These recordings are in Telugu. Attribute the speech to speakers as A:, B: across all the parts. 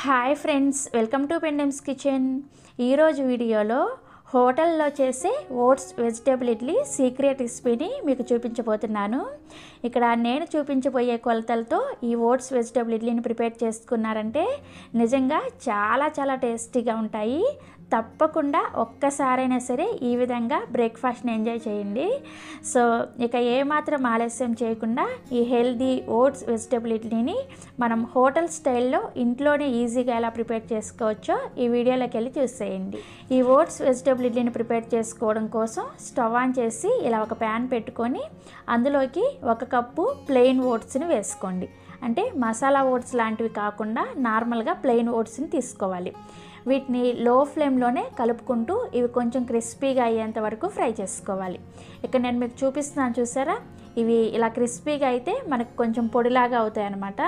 A: Hi friends, welcome to Pendems kitchen. ఈరోజు వీడియోలో హోటల్లో చేసే ఓట్స్ వెజిటేబుల్ ఇడ్లీ సీక్రెట్ రెసిపీని మీకు చూపించబోతున్నాను. ఇక్కడ నేను చూపించబోయే కొలతలతో ఈ ఓట్స్ వెజిటేబుల్ ఇడ్లీని ప్రిపేర్ చేసుకున్నారంటే నిజంగా చాలా చాలా టేస్టీగా ఉంటాయి. తప్పకుండా ఒక్కసారైనా సరే ఈ విధంగా బ్రేక్ఫాస్ట్ని ఎంజాయ్ చేయండి. సో ఇక ఏమాత్రం ఆలస్యం చేయకుండా ఈ హెల్దీ ఓట్స్ వెజిటేబుల్ ఇడ్లీని మనం హోటల్ స్టైల్లో ఇంట్లోనే ఈజీగా ఎలా ప్రిపేర్ చేసుకోవచ్చో ఈ వీడియోలోకి వెళ్ళి చూసేయండి. ఈ ఓట్స్ వెజిటేబుల్ ఇడ్లీని ప్రిపేర్ చేసుకోవడం కోసం స్టవ్ ఆన్ చేసి ఇలా ఒక ప్యాన్ పెట్టుకొని అందులోకి 1 కప్పు ప్లెయిన్ ఓట్స్ని వేసుకోండి. అంటే మసాలా ఓట్స్ లాంటివి కాకుండా నార్మల్గా ప్లెయిన్ ఓట్స్ని తీసుకోవాలి. వీటిని లో ఫ్లేమ్లోనే కలుపుకుంటూ ఇవి కొంచెం క్రిస్పీగా అయ్యేంత వరకు ఫ్రై చేసుకోవాలి. ఇక్కడ నేను మీకు చూపిస్తున్నాను, చూసారా? ఇవి ఇలా క్రిస్పీగా అయితే మనకు కొంచెం పొడిలాగా అవుతాయి అన్నమాట.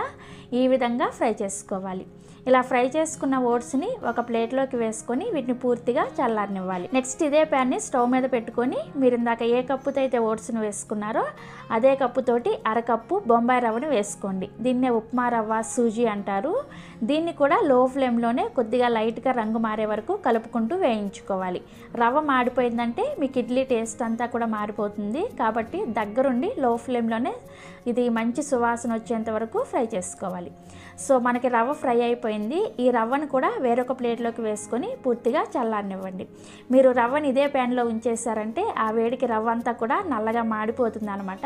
A: ఈ విధంగా ఫ్రై చేసుకోవాలి. ఇలా ఫ్రై చేసుకున్న ఓట్స్ని ఒక ప్లేట్లోకి వేసుకొని వీటిని పూర్తిగా చల్లారనివ్వాలి. నెక్స్ట్ ఇదే ప్యాన్ని స్టవ్ మీద పెట్టుకొని మీరు ఇందాక ఏ కప్పుతో అయితే ఓట్స్ని వేసుకున్నారో అదే కప్పుతోటి 1/2 కప్పు బొంబాయి రవ్వని వేసుకోండి. దీన్నే ఉప్మా రవ్వ, సూజీ అంటారు. దీన్ని కూడా లో ఫ్లేమ్లోనే కొద్దిగా లైట్గా రంగు మారే వరకు కలుపుకుంటూ వేయించుకోవాలి. రవ్వ మాడిపోయిందంటే మీకు ఇడ్లీ టేస్ట్ అంతా కూడా మారిపోతుంది. కాబట్టి దగ్గరుండి లో ఫ్లేమ్లోనే ఇది మంచి సువాసన వచ్చేంత వరకు ఫ్రై చేసుకోవాలి. సో మనకి రవ్వ ఫ్రై అయిపోయింది. ఈ రవ్వను కూడా వేరొక ప్లేట్లోకి వేసుకొని పూర్తిగా చల్లారనివ్వండి. మీరు రవ్వని ఇదే ప్యాన్లో ఉంచేసారంటే ఆ వేడికి రవ్వ అంతా కూడా నల్లగా మాడిపోతుంది అనమాట.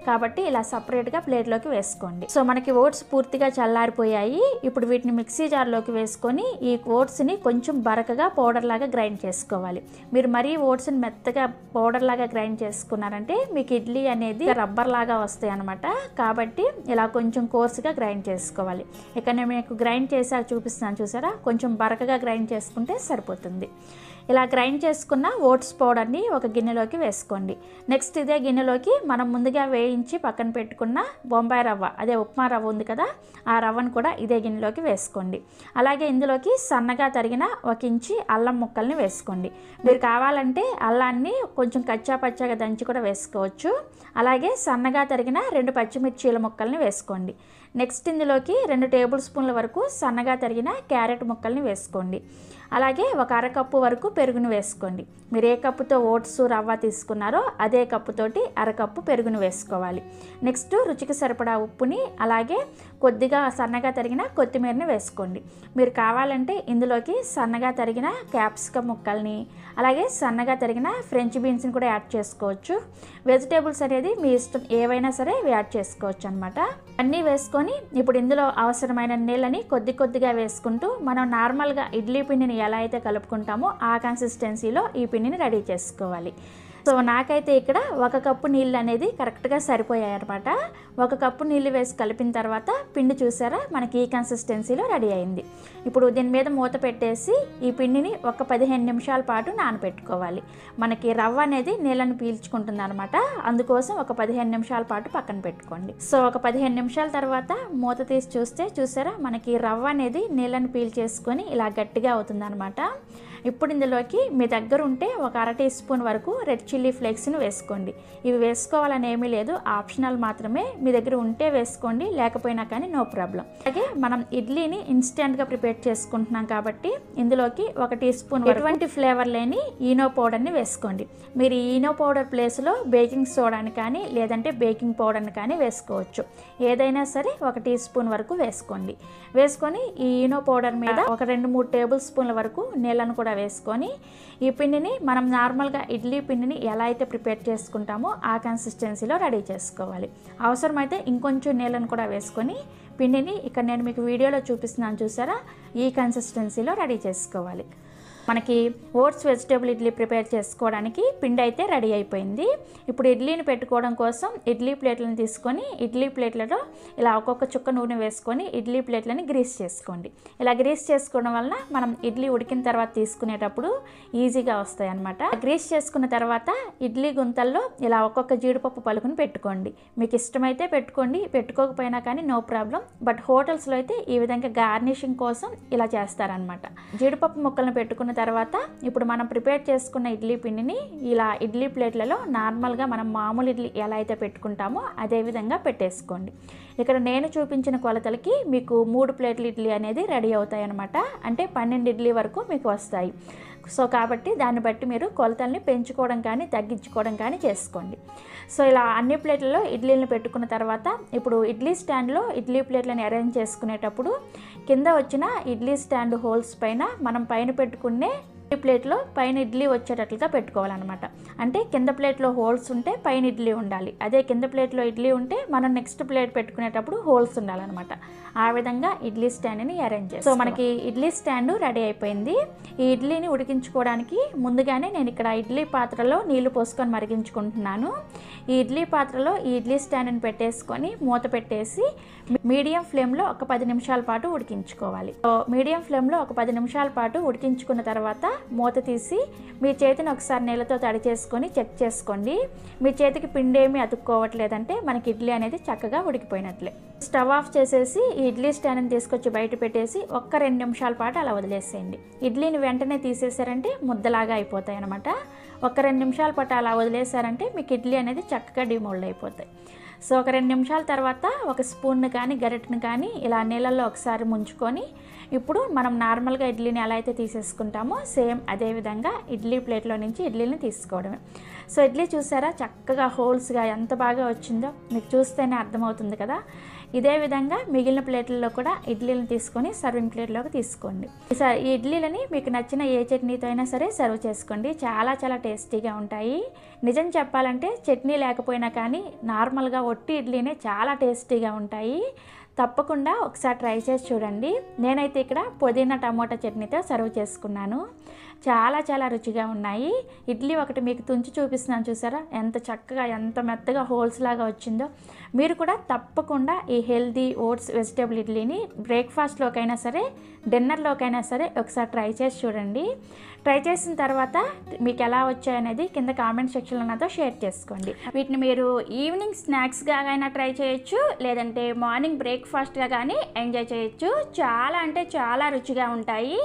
A: కాబట్టి ఇలా సపరేట్గా ప్లేట్లోకి వేసుకోండి. సో మనకి ఓట్స్ పూర్తిగా చల్లారిపోయాయి. ఇప్పుడు వీటిని మిక్సీ జార్లోకి వేసుకొని ఈ ఓట్స్ని కొంచెం బరకగా పౌడర్ లాగా గ్రైండ్ చేసుకోవాలి. మీరు మరీ ఓట్స్ని మెత్తగా పౌడర్ లాగా గ్రైండ్ చేసుకున్నారంటే మీకు ఇడ్లీ అనేది రబ్బర్ లాగా వస్తాయి అనమాట. కాబట్టి ఇలా కొంచెం కోర్సుగా గ్రైండ్ చేసుకోవాలి. ఇక నేను మీకు గ్రైండ్ చేసాక చూపిస్తున్నాను, చూసారా? కొంచెం బరకగా గ్రైండ్ చేసుకుంటే సరిపోతుంది. ఇలా గ్రైండ్ చేసుకున్న ఓట్స్ పౌడర్ని ఒక గిన్నెలోకి వేసుకోండి. నెక్స్ట్ ఇదే గిన్నెలోకి మనం ముందుగా వేయించి పక్కన పెట్టుకున్న బొంబాయి రవ్వ, అదే ఉప్మా రవ్వ ఉంది కదా, ఆ రవ్వను కూడా ఇదే గిన్నెలోకి వేసుకోండి. అలాగే ఇందులోకి సన్నగా తరిగిన 1 ఇంచి అల్లం ముక్కల్ని వేసుకోండి. మీరు కావాలంటే అల్లాన్ని కొంచెం కచ్చా పచ్చాగా దంచి కూడా వేసుకోవచ్చు. అలాగే సన్నగా తరిగిన 2 పచ్చిమిర్చీల ముక్కల్ని వేసుకోండి. నెక్స్ట్ ఇందులోకి 2 టేబుల్ స్పూన్ల వరకు సన్నగా తరిగిన క్యారెట్ ముక్కల్ని వేసుకోండి. అలాగే 1/2 కప్పు వరకు పెరుగును వేసుకోండి. మీరు ఏ కప్పుతో ఓట్స్ రవ్వ తీసుకున్నారో అదే కప్పుతోటి 1/2 కప్పు పెరుగును వేసుకోవాలి. నెక్స్ట్ రుచికి సరిపడా ఉప్పుని, అలాగే కొద్దిగా సన్నగా తరిగిన కొత్తిమీరని వేసుకోండి. మీరు కావాలంటే ఇందులోకి సన్నగా తరిగిన క్యాప్సికమ్ ముక్కల్ని, అలాగే సన్నగా తరిగిన ఫ్రెంచ్ బీన్స్ని కూడా యాడ్ చేసుకోవచ్చు. వెజిటేబుల్స్ అనేది మీ ఇష్టం, ఏవైనా సరే యాడ్ చేసుకోవచ్చు అనమాట. అన్నీ వేసుకొని ఇప్పుడు ఇందులో అవసరమైన నీళ్ళని కొద్దిగా వేసుకుంటూ మనం నార్మల్గా ఇడ్లీ పిండిని ఎలా అయితే కలుపుకుంటామో ఆ కన్సిస్టెన్సీలో ఈ పిండిని రెడీ చేసుకోవాలి. సో నాకైతే ఇక్కడ 1 కప్పు నీళ్ళు అనేది కరెక్ట్గా సరిపోయాయి అనమాట. 1 కప్పు నీళ్ళు వేసి కలిపిన తర్వాత పిండి చూసారా మనకి ఈ కన్సిస్టెన్సీలో రెడీ అయింది. ఇప్పుడు దీని మీద మూత పెట్టేసి ఈ పిండిని ఒక 15 నిమిషాల పాటు నానబెట్టుకోవాలి. మనకి రవ్వ అనేది నీళ్ళని పీల్చుకుంటుంది అనమాట. అందుకోసం ఒక 15 నిమిషాల పాటు పక్కన పెట్టుకోండి. సో ఒక 15 నిమిషాల తర్వాత మూత తీసి చూస్తే చూసారా మనకి రవ్వ అనేది నీళ్ళని పీల్చేసుకొని ఇలా గట్టిగా అవుతుంది అనమాట. ఇప్పుడు ఇందులోకి మీ దగ్గర ఉంటే ఒక 1/2 టీ స్పూన్ వరకు రెడ్ చిల్లీ ఫ్లేక్స్ని వేసుకోండి. ఇవి వేసుకోవాలని ఏమీ లేదు, ఆప్షనల్ మాత్రమే. మీ దగ్గర ఉంటే వేసుకోండి, లేకపోయినా కానీ నో ప్రాబ్లం. అలాగే మనం ఇడ్లీని ఇన్స్టెంట్గా ప్రిపేర్ చేసుకుంటున్నాం కాబట్టి ఇందులోకి 1 టీ స్పూన్ ఎటువంటి ఫ్లేవర్ లేని ఈనో పౌడర్ని వేసుకోండి. మీరు ఈనో పౌడర్ ప్లేస్లో బేకింగ్ సోడాని కానీ లేదంటే బేకింగ్ పౌడర్ని కానీ వేసుకోవచ్చు. ఏదైనా సరే 1 టీ స్పూన్ వరకు వేసుకోండి. వేసుకొని ఈ ఈనో పౌడర్ మీద ఒక 2-3 టేబుల్ స్పూన్ల వరకు నీళ్ళను కూడా వేసుకొని ఈ పిండిని మనం నార్మల్గా ఇడ్లీ పిండిని ఎలా అయితే ప్రిపేర్ చేసుకుంటామో ఆ కన్సిస్టెన్సీలో రెడీ చేసుకోవాలి. అవసరమైతే ఇంకొంచెం నీళ్ళను కూడా వేసుకొని పిండిని ఇక్కడ నేను మీకు వీడియోలో చూపిస్తున్నాను, చూసారా? ఈ కన్సిస్టెన్సీలో రెడీ చేసుకోవాలి. మనకి ఓట్స్ వెజిటేబుల్ ఇడ్లీ ప్రిపేర్ చేసుకోవడానికి పిండి అయితే రెడీ అయిపోయింది. ఇప్పుడు ఇడ్లీని పెట్టుకోవడం కోసం ఇడ్లీ ప్లేట్లను తీసుకొని ఇడ్లీ ప్లేట్లలో ఇలా ఒక్కొక్క చుక్క నూనె వేసుకొని ఇడ్లీ ప్లేట్లని గ్రీస్ చేసుకోండి. ఇలా గ్రీస్ చేసుకోవడం వలన మనం ఇడ్లీ ఉడికిన తర్వాత తీసుకునేటప్పుడు ఈజీగా వస్తాయి అన్నమాట. గ్రీస్ చేసుకున్న తర్వాత ఇడ్లీ గుంతల్లో ఇలా ఒక్కొక్క జీడిపప్పు పలుకుని పెట్టుకోండి. మీకు ఇష్టమైతే పెట్టుకోండి, పెట్టుకోకపోయినా కానీ నో ప్రాబ్లం. బట్ హోటల్స్లో అయితే ఈ విధంగా గార్నిషింగ్ కోసం ఇలా చేస్తారనమాట. జీడిపప్పు ముక్కలను పెట్టుకున్న తర్వాత ఇప్పుడు మనం ప్రిపేర్ చేసుకున్న ఇడ్లీ పిండిని ఇలా ఇడ్లీ ప్లేట్లలో నార్మల్గా మనం మామూలు ఇడ్లీ ఎలా అయితే పెట్టుకుంటామో అదే విధంగా పెట్టేసుకోండి. ఇక్కడ నేను చూపించిన కొలతలకి మీకు 3 ప్లేట్ల ఇడ్లీ అనేది రెడీ అవుతాయి అన్నమాట. అంటే 12 ఇడ్లీ వరకు మీకు వస్తాయి. సో కాబట్టి దాన్ని బట్టి మీరు కొలతల్ని పెంచుకోవడం కానీ తగ్గించుకోవడం కానీ చేసుకోండి. సో ఇలా అన్ని ప్లేట్లలో ఇడ్లీలను పెట్టుకున్న తర్వాత ఇప్పుడు ఇడ్లీ స్టాండ్లో ఇడ్లీ ప్లేట్లను అరేంజ్ చేసుకునేటప్పుడు కింద వచ్చిన ఇడ్లీ స్టాండ్ హోల్స్ పైన మనం పైన పెట్టుకునే ప్లేట్లో పైన ఇడ్లీ వచ్చేటట్లుగా పెట్టుకోవాలన్నమాట. అంటే కింద ప్లేట్లో హోల్స్ ఉంటే పైన ఇడ్లీ ఉండాలి, అదే కింద ప్లేట్లో ఇడ్లీ ఉంటే మనం నెక్స్ట్ ప్లేట్ పెట్టుకునేటప్పుడు హోల్స్ ఉండాలన్నమాట. ఆ విధంగా ఇడ్లీ స్టాండ్ని అరేంజ్ చేస్తాం. సో మనకి ఇడ్లీ స్టాండ్ రెడీ అయిపోయింది. ఈ ఇడ్లీని ఉడికించుకోవడానికి ముందుగానే నేను ఇక్కడ ఇడ్లీ పాత్రలో నీళ్లు పోసుకొని మరిగించుకుంటున్నాను. ఈ ఇడ్లీ పాత్రలో ఈ ఇడ్లీ స్టాండ్ని పెట్టేసుకొని మూత పెట్టేసి మీడియం ఫ్లేమ్లో ఒక 10 నిమిషాల పాటు ఉడికించుకోవాలి. సో మీడియం ఫ్లేమ్లో ఒక 10 నిమిషాల పాటు ఉడికించుకున్న తర్వాత మూత తీసి మీ చేతిని ఒకసారి నీళ్ళతో తడి చేసుకొని చెక్ చేసుకోండి. మీ చేతికి పిండి ఏమీ అతుక్కోవట్లేదంటే మనకి ఇడ్లీ అనేది చక్కగా ఉడికిపోయినట్లే. స్టవ్ ఆఫ్ చేసేసి ఈ ఇడ్లీ స్టాండ్ని తీసుకొచ్చి బయట పెట్టేసి ఒక్క 2 నిమిషాల పాటు అలా వదిలేసేయండి. ఇడ్లీని వెంటనే తీసేసారంటే ముద్దలాగా అయిపోతాయి అనమాట. ఒక 2 నిమిషాల పాటు అలా వదిలేసారంటే మీకు ఇడ్లీ అనేది చక్కగా డిమోల్డ్ అయిపోతాయి. సో ఒక 2 నిమిషాల తర్వాత ఒక స్పూన్ని కానీ గరిటెని కానీ ఇలా నీళ్ళల్లో ఒకసారి ముంచుకొని ఇప్పుడు మనం నార్మల్గా ఇడ్లీని ఎలా అయితే తీసేసుకుంటామో సేమ్ అదే విధంగా ఇడ్లీ ప్లేట్లో నుంచి ఇడ్లీని తీసుకోవడమే. సో ఇడ్లీ చూసారా చక్కగా హోల్స్గా ఎంత బాగా వచ్చిందో మీకు చూస్తేనే అర్థమవుతుంది కదా. ఇదే విధంగా మిగిలిన ప్లేట్లలో కూడా ఇడ్లీలను తీసుకొని సర్వింగ్ ప్లేట్లోకి తీసుకోండి. ఈ ఇడ్లీలని మీకు నచ్చిన ఏ చట్నీతో అయినా సరే సర్వ్ చేసుకోండి. చాలా చాలా టేస్టీగా ఉంటాయి. నిజం చెప్పాలంటే చట్నీ లేకపోయినా కానీ నార్మల్గా ఒట్టి ఇడ్లీనే చాలా టేస్టీగా ఉంటాయి. తప్పకుండా ఒకసారి ట్రై చేసి చూడండి. నేనైతే ఇక్కడ పుదీనా టమోటా చట్నీతో సర్వ్ చేసుకున్నాను. చాలా చాలా రుచిగా ఉన్నాయి. ఇడ్లీ ఒకటి మీకు తుంచి చూపిస్తున్నాను చూసారా ఎంత చక్కగా ఎంత మెత్తగా హోల్స్ లాగా వచ్చిందో. మీరు కూడా తప్పకుండా ఈ హెల్దీ ఓట్స్ వెజిటేబుల్ ఇడ్లీని బ్రేక్ఫాస్ట్లోకైనా సరే డిన్నర్లోకైనా సరే ఒకసారి ట్రై చేసి చూడండి. ట్రై చేసిన తర్వాత మీకు ఎలా వచ్చాయనేది కింద కామెంట్ సెక్షన్లో నాతో షేర్ చేసుకోండి. వీటిని మీరు ఈవినింగ్ స్నాక్స్గా అయినా ట్రై చేయొచ్చు, లేదంటే మార్నింగ్ బ్రేక్ఫాస్ట్గా కానీ ఎంజాయ్ చేయొచ్చు. చాలా అంటే చాలా రుచిగా ఉంటాయి.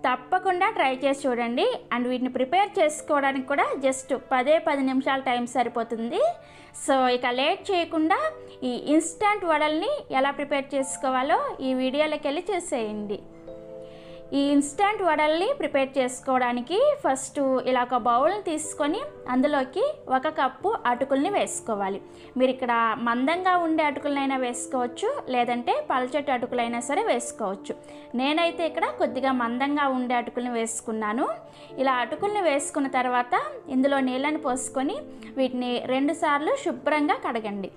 A: తప్పకుండా ట్రై చేసి చూడండి. అండ్ వీటిని ప్రిపేర్ చేసుకోవడానికి కూడా జస్ట్ 10 నిమిషాల టైం సరిపోతుంది. సో ఇక లేట్ చేయకుండా ఈ ఇన్స్టంట్ వడల్ని ఎలా ప్రిపేర్ చేసుకోవాలో ఈ వీడియోలోకి వెళ్ళి చేసేయండి. ఈ ఇన్స్టంట్ వడల్ని ప్రిపేర్ చేసుకోవడానికి ఫస్ట్ ఇలా ఒక బౌల్ని తీసుకొని అందులోకి 1 కప్పు అటుకుల్ని వేసుకోవాలి. మీరు ఇక్కడ మందంగా ఉండే అటుకులనైనా వేసుకోవచ్చు, లేదంటే పల్చటి అటుకులైనా సరే వేసుకోవచ్చు. నేనైతే ఇక్కడ కొద్దిగా మందంగా ఉండే అటుకుల్ని వేసుకున్నాను. ఇలా అటుకుల్ని వేసుకున్న తర్వాత ఇందులో నీళ్ళని పోసుకొని వీటిని 2 సార్లు శుభ్రంగా కడగండి.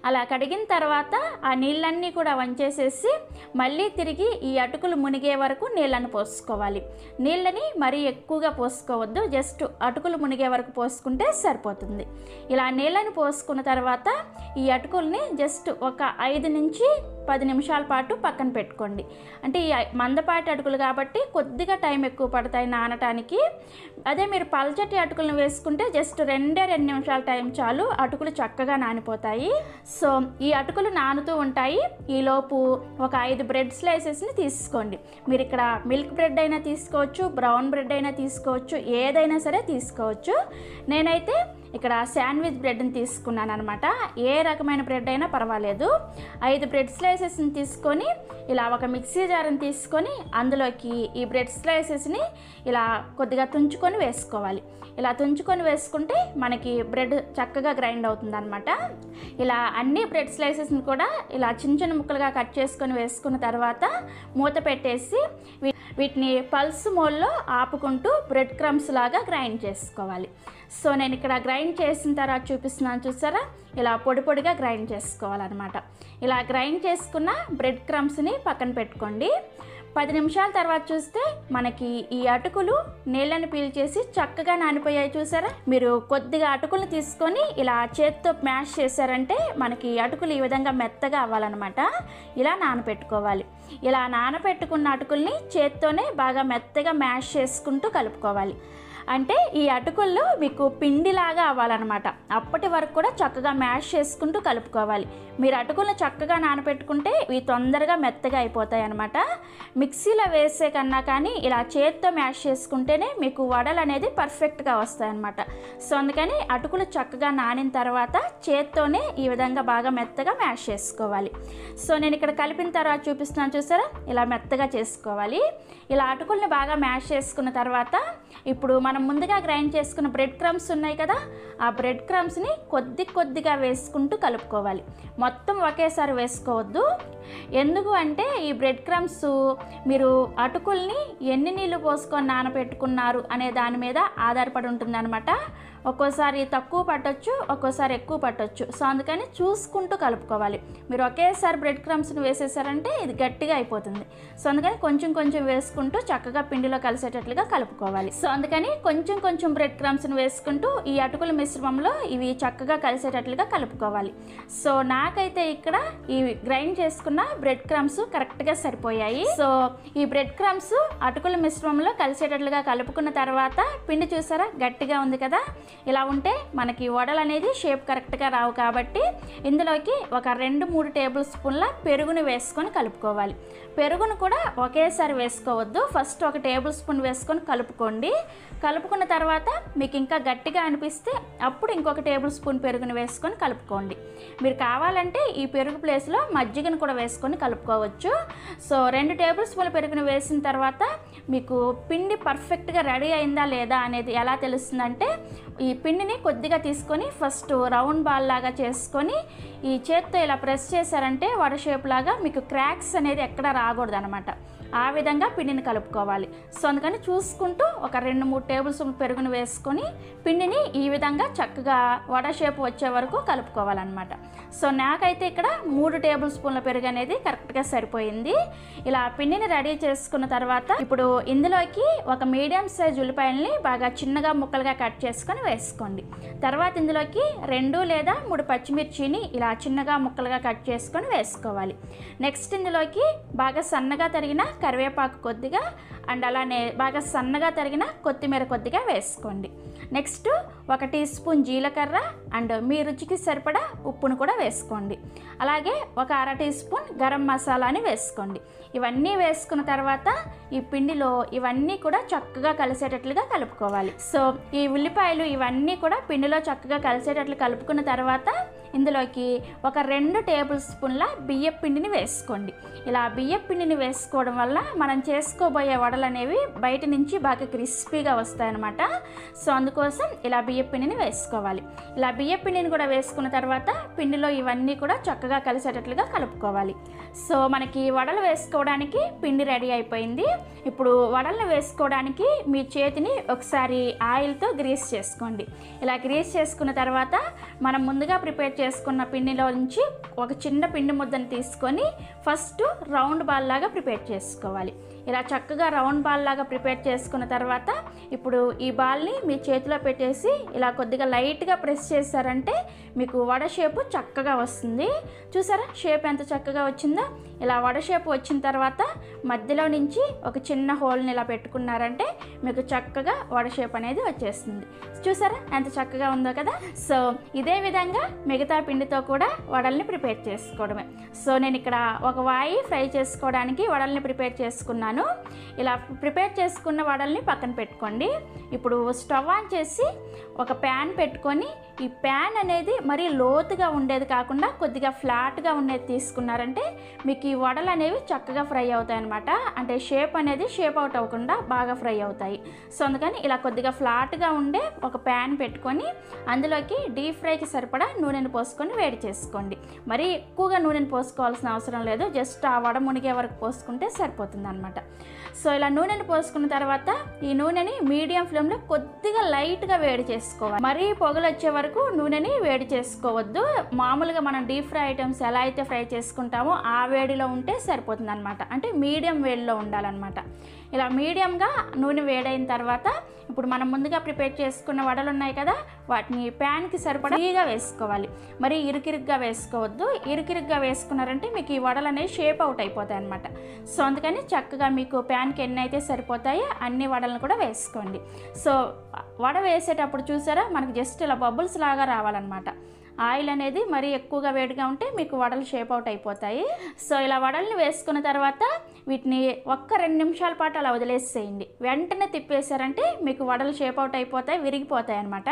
A: అలా కడిగిన తర్వాత ఆ నీళ్ళన్నీ కూడా వంచేసేసి మళ్ళీ తిరిగి ఈ అటుకులు మునిగే వరకు నీళ్ళని పోసుకోవాలి. నీళ్ళని మరీ ఎక్కువగా పోసుకోవద్దు, జస్ట్ అటుకులు మునిగే వరకు పోసుకుంటే సరిపోతుంది. ఇలా నీళ్ళని పోసుకున్న తర్వాత ఈ అటుకుల్ని జస్ట్ ఒక 5 నుంచి 10 నిమిషాల పాటు పక్కన పెట్టుకోండి. అంటే ఈ మందపాటి అటుకులు కాబట్టి కొద్దిగా టైం ఎక్కువ పడతాయి నానటానికి. అదే మీరు పల్చటి అటుకులను వేసుకుంటే జస్ట్ 2 నిమిషాల టైం చాలు, అటుకులు చక్కగా నానిపోతాయి. సో ఈ అటుకులు నానుతూ ఉంటాయి. ఈలోపు ఒక 5 బ్రెడ్ స్లైసెస్ని తీసుకోండి. మీరు ఇక్కడ మిల్క్ బ్రెడ్ అయినా తీసుకోవచ్చు, బ్రౌన్ బ్రెడ్ అయినా తీసుకోవచ్చు, ఏదైనా సరే తీసుకోవచ్చు. నేనైతే ఇక్కడ శాండ్విచ్ బ్రెడ్ని తీసుకున్నాను అనమాట. ఏ రకమైన బ్రెడ్ అయినా పర్వాలేదు. 5 బ్రెడ్ స్లైసెస్ని తీసుకొని ఇలా ఒక మిక్సీ జార్ని తీసుకొని అందులోకి ఈ బ్రెడ్ స్లైసెస్ని ఇలా కొద్దిగా తుంచుకొని వేసుకోవాలి. ఇలా తుంచుకొని వేసుకుంటే మనకి బ్రెడ్ చక్కగా గ్రైండ్ అవుతుంది అనమాట. ఇలా అన్ని బ్రెడ్ స్లైసెస్ని కూడా ఇలా చిన్న చిన్న ముక్కలుగా కట్ చేసుకొని వేసుకున్న తర్వాత మూత పెట్టేసి వీటిని పల్స్ మోడ్లో ఆపుకుంటూ బ్రెడ్ క్రమ్స్ లాగా గ్రైండ్ చేసుకోవాలి. సో నేను ఇక్కడ గ్రైండ్ చేసిన తర్వాత చూపిస్తున్నాను చూసారా, ఇలా పొడి పొడిగా గ్రైండ్ చేసుకోవాలన్నమాట. ఇలా గ్రైండ్ చేసుకున్న బ్రెడ్ క్రమ్స్ని పక్కన పెట్టుకోండి. 10 నిమిషాల తర్వాత చూస్తే మనకి ఈ అటుకులు నీళ్ళని పీల్చేసి చక్కగా నానిపోయాయి చూసారా. మీరు కొద్దిగా అటుకులు తీసుకొని ఇలా చేత్తో మ్యాష్ చేశారంటే మనకి అటుకులు ఈ విధంగా మెత్తగా అవ్వాలన్నమాట. ఇలా నానపెట్టుకోవాలి. ఇలా నానపెట్టుకున్న అటుకుల్ని చేత్తోనే బాగా మెత్తగా మ్యాష్ చేసుకుంటూ కలుపుకోవాలి. అంటే ఈ అటుకుల్లో మీకు పిండిలాగా అవ్వాలన్నమాట. అప్పటి వరకు కూడా చక్కగా మ్యాష్ చేసుకుంటూ కలుపుకోవాలి. మీరు అటుకులను చక్కగా నానబెట్టుకుంటే ఇవి తొందరగా మెత్తగా అయిపోతాయి అన్నమాట. మిక్సీలో వేసే కన్నా కానీ ఇలా చేత్తో మ్యాష్ చేసుకుంటేనే మీకు వడలు అనేది పర్ఫెక్ట్గా వస్తాయి అన్నమాట. సో అందుకని అటుకులు చక్కగా నానిన తర్వాత చేత్తోనే ఈ విధంగా బాగా మెత్తగా మ్యాష్ చేసుకోవాలి. సో నేను ఇక్కడ కలిపిన తర్వాత చూపిస్తున్నాను, చూసారా, ఇలా మెత్తగా చేసుకోవాలి. ఇలా అటుకుల్ని బాగా మ్యాష్ చేసుకున్న తర్వాత ఇప్పుడు మనం ముందుగా గ్రైండ్ చేసుకున్న బ్రెడ్ క్రమ్స్ ఉన్నాయి కదా, ఆ బ్రెడ్ క్రమ్స్ని కొద్దిగా వేసుకుంటూ కలుపుకోవాలి. మొత్తం ఒకేసారి వేసుకోవద్దు. ఎందుకు అంటే ఈ బ్రెడ్ క్రమ్స్ మీరు అటుకుల్ని ఎన్ని నీళ్ళు పోసుకొని నానబెట్టుకున్నారు అనే దాని మీద ఆధారపడి ఉంటుందన్నమాట. ఒక్కోసారి తక్కువ పట్టొచ్చు, ఒక్కోసారి ఎక్కువ పట్టొచ్చు. సో అందుకని చూసుకుంటూ కలుపుకోవాలి. మీరు ఒకేసారి బ్రెడ్ క్రమ్స్ని వేసేసారంటే ఇది గట్టిగా అయిపోతుంది. సో అందుకని కొంచెం వేసుకుంటూ చక్కగా పిండిలో కలిసేటట్లుగా కలుపుకోవాలి. సో అందుకని కొంచెం బ్రెడ్ క్రమ్స్ని వేసుకుంటూ ఈ అటుకుల మిశ్రమంలో ఇవి చక్కగా కలిసేటట్లుగా కలుపుకోవాలి. సో నాకైతే ఇక్కడ ఈ గ్రైండ్ చేసుకున్న బ్రెడ్ క్రమ్స్ కరెక్ట్గా సరిపోయాయి. సో ఈ బ్రెడ్ క్రమ్స్ అటుకుల మిశ్రమంలో కలిసేటట్లుగా కలుపుకున్న తర్వాత పిండి చూసారా గట్టిగా ఉంది కదా, ఇలా ఉంటే మనకి వడలు అనేది షేప్ కరెక్ట్గా రావు. కాబట్టి ఇందులోకి ఒక 2-3 టేబుల్ స్పూన్ల పెరుగుని వేసుకొని కలుపుకోవాలి. పెరుగును కూడా ఒకేసారి వేసుకోవద్దు. ఫస్ట్ ఒక టేబుల్ స్పూన్ వేసుకొని కలుపుకోండి. కలుపుకున్న తర్వాత మీకు ఇంకా గట్టిగా అనిపిస్తే అప్పుడు ఇంకొక టేబుల్ స్పూన్ పెరుగుని వేసుకొని కలుపుకోండి. మీరు కావాలంటే ఈ పెరుగు ప్లేస్లో మజ్జిగను కూడా వేసుకొని కలుపుకోవచ్చు. సో 2 టేబుల్ స్పూన్ల పెరుగుని వేసిన తర్వాత మీకు పిండి పర్ఫెక్ట్గా రెడీ అయిందా లేదా అనేది ఎలా తెలుస్తుందంటే ఈ పిండిని కొద్దిగా తీసుకొని ఫస్ట్ రౌండ్ బాల్ లాగా చేసుకొని ఈ చేత్తో ఇలా ప్రెస్ చేశారంటే వడ షేప్ లాగా మీకు క్రాక్స్ అనేది ఎక్కడ రాకూడదు అనమాట. ఆ విధంగా పిండిని కలుపుకోవాలి. సో అందుకని చూసుకుంటూ ఒక 2-3 టేబుల్ స్పూన్ పెరుగును వేసుకొని పిండిని ఈ విధంగా చక్కగా వడ షేప్ వచ్చే వరకు కలుపుకోవాలన్నమాట. సో నాకైతే ఇక్కడ 3 టేబుల్ స్పూన్ల పెరుగు అనేది కరెక్ట్గా సరిపోయింది. ఇలా పిండిని రెడీ చేసుకున్న తర్వాత ఇప్పుడు ఇందులోకి ఒక మీడియం సైజ్ ఉల్లిపాయల్ని బాగా చిన్నగా ముక్కలుగా కట్ చేసుకొని వేసుకోండి. తర్వాత ఇందులోకి 2 లేదా 3 పచ్చిమిర్చిని ఇలా చిన్నగా ముక్కలుగా కట్ చేసుకొని వేసుకోవాలి. నెక్స్ట్ ఇందులోకి బాగా సన్నగా తరిగిన కరివేపాకు కొద్దిగా అండ్ అలానే బాగా సన్నగా తరిగిన కొత్తిమీర కొద్దిగా వేసుకోండి. నెక్స్ట్ 1 టీ స్పూన్ జీలకర్ర అండ్ మీ రుచికి సరిపడా ఉప్పును కూడా వేసుకోండి. అలాగే ఒక 1/2 టీ స్పూన్ గరం మసాలాని వేసుకోండి. ఇవన్నీ వేసుకున్న తర్వాత ఈ పిండిలో ఇవన్నీ కూడా చక్కగా కలిసేటట్లుగా కలుపుకోవాలి. సో ఈ ఉల్లిపాయలు ఇవన్నీ కూడా పిండిలో చక్కగా కలిసేటట్లు కలుపుకున్న తర్వాత ఇందులోకి ఒక 2 టేబుల్ స్పూన్ల బియ్యం పిండిని వేసుకోండి. ఇలా బియ్యం పిండిని వేసుకోవడం వల్ల మనం చేసుకోబోయే వడలు అనేవి బయట నుంచి బాగా క్రిస్పీగా వస్తాయన్నమాట. సో అందుకోసం ఇలా బియ్యం పిండిని వేసుకోవాలి. ఇలా బియ్యం పిండిని కూడా వేసుకున్న తర్వాత పిండిలో ఇవన్నీ కూడా చక్కగా కలిసేటట్లుగా కలుపుకోవాలి. సో మనకి వడలు వేసుకోవడానికి పిండి రెడీ అయిపోయింది. ఇప్పుడు వడలను వేసుకోవడానికి మీ చేతిని ఒకసారి ఆయిల్తో గ్రీస్ చేసుకోండి. ఇలా గ్రీస్ చేసుకున్న తర్వాత మనం ముందుగా ప్రిపేర్ చేసుకున్న పిండిలో నుంచి ఒక చిన్న పిండి ముద్దను తీసుకొని ఫస్ట్ రౌండ్ బాల్ లాగా ప్రిపేర్ చేసుకోవాలి. ఇలా చక్కగా రౌండ్ బాల్ లాగా ప్రిపేర్ చేసుకున్న తర్వాత ఇప్పుడు ఈ బాల్ని మీ చేతిలో పెట్టేసి ఇలా కొద్దిగా లైట్గా ప్రెస్ చేశారంటే మీకు వడ షేపు చక్కగా వస్తుంది. చూసారా షేప్ ఎంత చక్కగా వచ్చిందో. ఇలా వడ షేప్ వచ్చిన తర్వాత మధ్యలో నుంచి ఒక చిన్న హోల్ని ఇలా పెట్టుకున్నారంటే మీకు చక్కగా వడ షేప్ అనేది వచ్చేస్తుంది. చూసారా ఎంత చక్కగా ఉందో కదా. సో ఇదే విధంగా మిగతా పిండితో కూడా వడల్ని ప్రిపేర్ చేసుకోవడమే. సో నేను ఇక్కడ ఒక వాయి ఫ్రై చేసుకోవడానికి వడల్ని ప్రిపేర్ చేసుకున్నాను. ఇలా ప్రిపేర్ చేసుకున్న వడల్ని పక్కన పెట్టుకోండి. ఇప్పుడు స్టవ్ ఆన్ చేసి ఒక ప్యాన్ పెట్టుకొని ఈ ప్యాన్ అనేది మరీ లోతుగా ఉండేది కాకుండా కొద్దిగా ఫ్లాట్గా ఉండేది తీసుకున్నారంటే మీకు ఈ వడలు అనేవి చక్కగా ఫ్రై అవుతాయి అన్నమాట. అంటే షేప్ అనేది షేప్ అవుట్ అవ్వకుండా బాగా ఫ్రై అవుతాయి. సో అందుకని ఇలా కొద్దిగా ఫ్లాట్గా ఉండే ఒక ప్యాన్ పెట్టుకొని అందులోకి డీప్ ఫ్రైకి సరిపడా నూనెను పోసుకొని వేడి చేసుకోండి. మరీ ఎక్కువగా నూనెను పోసుకోవాల్సిన అవసరం లేదు. జస్ట్ ఆ వడ మునిగే వరకు పోసుకుంటే సరిపోతుంది అనమాట. సో ఇలా నూనెను పోసుకున్న తర్వాత ఈ నూనెని మీడియం ఫ్లేమ్లో కొద్దిగా లైట్గా వేడి చేసుకోవాలి. మరీ పొగలు వచ్చే వరకు నూనెని వేడి చేసుకోవద్దు. మామూలుగా మనం డీప్ ఫ్రై ఐటమ్స్ ఎలా అయితే ఫ్రై చేసుకుంటామో ఆ వేడిలో వేడిలో ఉంటే సరిపోతుంది అనమాట. అంటే మీడియం వేడిలో ఉండాలన్నమాట. ఇలా మీడియంగా నూనె వేడైన తర్వాత ఇప్పుడు మనం ముందుగా ప్రిపేర్ చేసుకున్న వడలు ఉన్నాయి కదా, వాటిని ప్యాన్కి సరిపడా వేసుకోవాలి. మరి ఇరుకిరుగ్గా వేసుకోవద్దు. ఇరుకిరుగ్గా వేసుకున్నారంటే మీకు ఈ వడలు అనేవి షేప్ అవుట్ అయిపోతాయి అనమాట. సో అందుకని చక్కగా మీకు ప్యాన్కి ఎన్ని అయితే సరిపోతాయో అన్ని వడలను కూడా వేసుకోండి. సో వడ వేసేటప్పుడు చూసారా, మనకు జస్ట్ ఇలా బబుల్స్ లాగా రావాలన్నమాట. ఆయిల్ అనేది మరీ ఎక్కువగా వేడిగా ఉంటే మీకు వడలు షేప్ అవుట్ అయిపోతాయి. సో ఇలా వడల్ని వేసుకున్న తర్వాత వీటిని ఒక్క 2 నిమిషాల పాటు అలా వదిలేసేయండి. వెంటనే తిప్పేశారంటే మీకు వడలు షేప్ అవుట్ అయిపోతాయి, విరిగిపోతాయి అన్నమాట.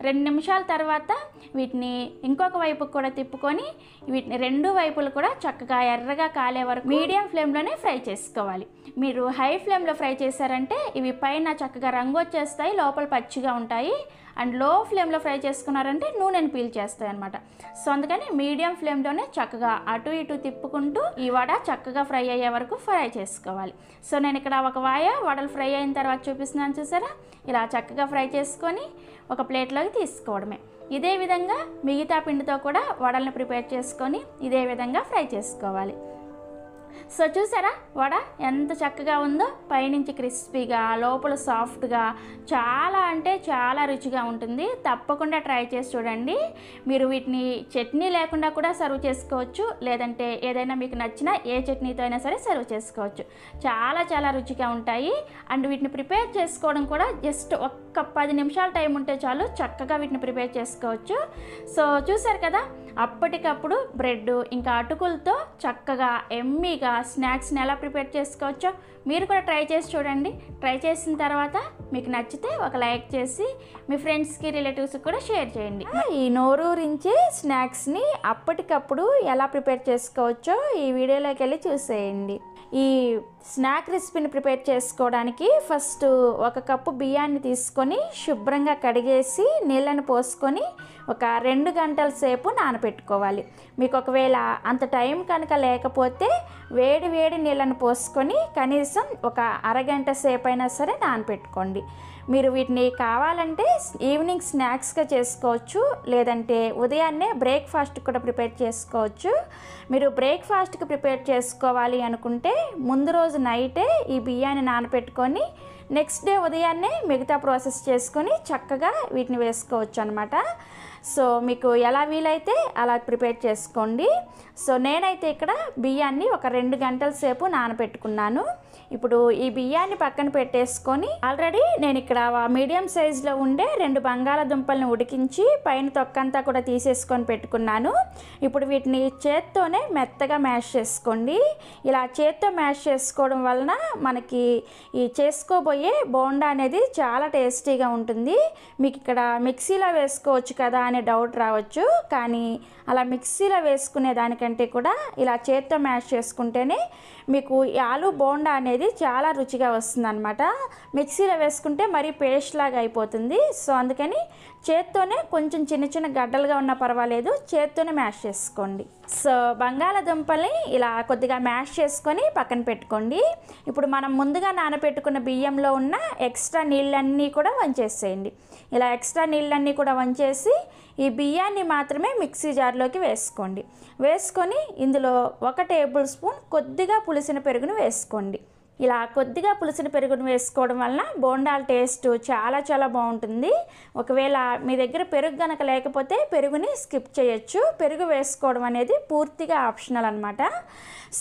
A: 2 నిమిషాల తర్వాత వీటిని ఇంకొక వైపుకు కూడా తిప్పుకొని వీటిని 2 వైపులు కూడా చక్కగా ఎర్రగా కాలే వరకు మీడియం ఫ్లేమ్లోనే ఫ్రై చేసుకోవాలి. మీరు హై ఫ్లేమ్లో ఫ్రై చేశారంటే ఇవి పైన చక్కగా రంగు వచ్చేస్తాయి, లోపల పచ్చిగా ఉంటాయి. అండ్ లో ఫ్లేమ్లో ఫ్రై చేసుకున్నారంటే నూనెని పీల్చేస్తాయి అనమాట. సో అందుకని మీడియం ఫ్లేమ్లోనే చక్కగా అటు ఇటు తిప్పుకుంటూ ఈ వడ చక్కగా ఫ్రై అయ్యే వరకు ఫ్రై చేసుకోవాలి. సో నేను ఇక్కడ ఒక వడలు ఫ్రై అయిన తర్వాత చూపిస్తున్నాను చూసారా, ఇలా చక్కగా ఫ్రై చేసుకొని ఒక ప్లేట్లోకి తీసుకోవడమే. ఇదే విధంగా మిగతా పిండితో కూడా వడల్ని ప్రిపేర్ చేసుకొని ఇదే విధంగా ఫ్రై చేసుకోవాలి. సో చూసారా వడ ఎంత చక్కగా ఉందో, పైనుంచి క్రిస్పీగా లోపల సాఫ్ట్గా చాలా అంటే చాలా రుచిగా ఉంటుంది. తప్పకుండా ట్రై చేసి చూడండి. మీరు వీటిని చట్నీ లేకుండా కూడా సర్వ్ చేసుకోవచ్చు, లేదంటే ఏదైనా మీకు నచ్చిన ఏ చట్నీతో అయినా సరే సర్వ్ చేసుకోవచ్చు. చాలా చాలా రుచిగా ఉంటాయి. అండ్ వీటిని ప్రిపేర్ చేసుకోవడం కూడా జస్ట్ ఒక్క 10 నిమిషాల టైం ఉంటే చాలు, చక్కగా వీటిని ప్రిపేర్ చేసుకోవచ్చు. సో చూసారు కదా, అప్పటికప్పుడు బ్రెడ్ ఇంకా అటుకులతో చక్కగా ఎమ్మీగా స్నాక్స్ని ఎలా ప్రిపేర్ చేసుకోవచ్చో మీరు కూడా ట్రై చేసి చూడండి. ట్రై చేసిన తర్వాత మీకు నచ్చితే ఒక లైక్ చేసి మీ ఫ్రెండ్స్కి రిలేటివ్స్కి కూడా షేర్ చేయండి. ఈ నోరూరించే స్నాక్స్ని అప్పటికప్పుడు ఎలా ప్రిపేర్ చేసుకోవచ్చో ఈ వీడియోలోకి వెళ్ళి చూసేయండి. ఈ స్నాక్ రెసిపీని ప్రిపేర్ చేసుకోవడానికి ఫస్ట్ 1 కప్పు బియ్యాన్ని తీసుకొని శుభ్రంగా కడిగేసి నీళ్ళని పోసుకొని ఒక 2 గంటల సేపు నానబెట్టుకోవాలి. మీకు ఒకవేళ అంత టైం కనుక లేకపోతే వేడి వేడి నీళ్ళని పోసుకొని కనీసం ఒక అరగంట సేపు అయినా సరే నానబెట్టుకోండి. మీరు వీటిని కావాలంటే ఈవినింగ్ స్నాక్స్గా చేసుకోవచ్చు, లేదంటే ఉదయాన్నే బ్రేక్ఫాస్ట్ కూడా ప్రిపేర్ చేసుకోవచ్చు. మీరు బ్రేక్ఫాస్ట్కి ప్రిపేర్ చేసుకోవాలి అనుకుంటే ముందు రోజు నైటే ఈ బియ్యాన్ని నానబెట్టుకొని నెక్స్ట్ డే ఉదయాన్నే మిగతా ప్రాసెస్ చేసుకొని చక్కగా వీటిని వేసుకోవచ్చు అనమాట. సో మీకు ఎలా వీలైతే అలా ప్రిపేర్ చేసుకోండి. సో నేనైతే ఇక్కడ బియ్యాన్ని ఒక 2 గంటల సేపు నానబెట్టుకున్నాను. ఇప్పుడు ఈ బియ్యాన్ని పక్కన పెట్టేసుకొని ఆల్రెడీ నేను ఇక్కడ మీడియం సైజులో ఉండే 2 బంగాళాదుంపలను ఉడికించి పైన తొక్కంతా కూడా తీసేసుకొని పెట్టుకున్నాను. ఇప్పుడు వీటిని చేత్తోనే మెత్తగా మ్యాష్ చేసుకోండి. ఇలా చేత్తో మ్యాష్ చేసుకోవడం వలన మనకి ఈ చేసుకోబోయే బోండా అనేది చాలా టేస్టీగా ఉంటుంది. మీకు ఇక్కడ మిక్సీలో వేసుకోవచ్చు కదా అనే డౌట్ రావచ్చు, కానీ అలా మిక్సీలో వేసుకునే దానికంటే కూడా ఇలా చేత్తో మ్యాష్ చేసుకుంటేనే మీకు ఈ ఆలు బోండా అనేది చాలా రుచిగా వస్తుంది అనమాట. మిక్సీలో వేసుకుంటే మరీ పేస్ట్ లాగా అయిపోతుంది. సో అందుకని చేత్తోనే కొంచెం చిన్న చిన్న గడ్డలుగా ఉన్నా పర్వాలేదు, చేత్తోనే మ్యాష్ చేసుకోండి. సో బంగాళాదుంపల్ని ఇలా కొద్దిగా మ్యాష్ చేసుకొని పక్కన పెట్టుకోండి. ఇప్పుడు మనం ముందుగా నానబెట్టుకున్న బియ్యంలో ఉన్న ఎక్స్ట్రా నీళ్ళన్నీ కూడా వంచేసేయండి. ఇలా ఎక్స్ట్రా నీళ్ళన్నీ కూడా వంచేసి ఈ బియ్యాన్ని మాత్రమే మిక్సీ జార్లోకి వేసుకోండి. వేసుకొని ఇందులో 1 టేబుల్ స్పూన్ కొద్దిగా పులిసిన పెరుగును వేసుకోండి. ఇలా కొద్దిగా పులిసిన పెరుగును వేసుకోవడం వలన బోండాల టేస్ట్ చాలా చాలా బాగుంటుంది. ఒకవేళ మీ దగ్గర పెరుగు కనుక లేకపోతే పెరుగుని స్కిప్ చేయొచ్చు. పెరుగు వేసుకోవడం అనేది పూర్తిగా ఆప్షనల్ అనమాట.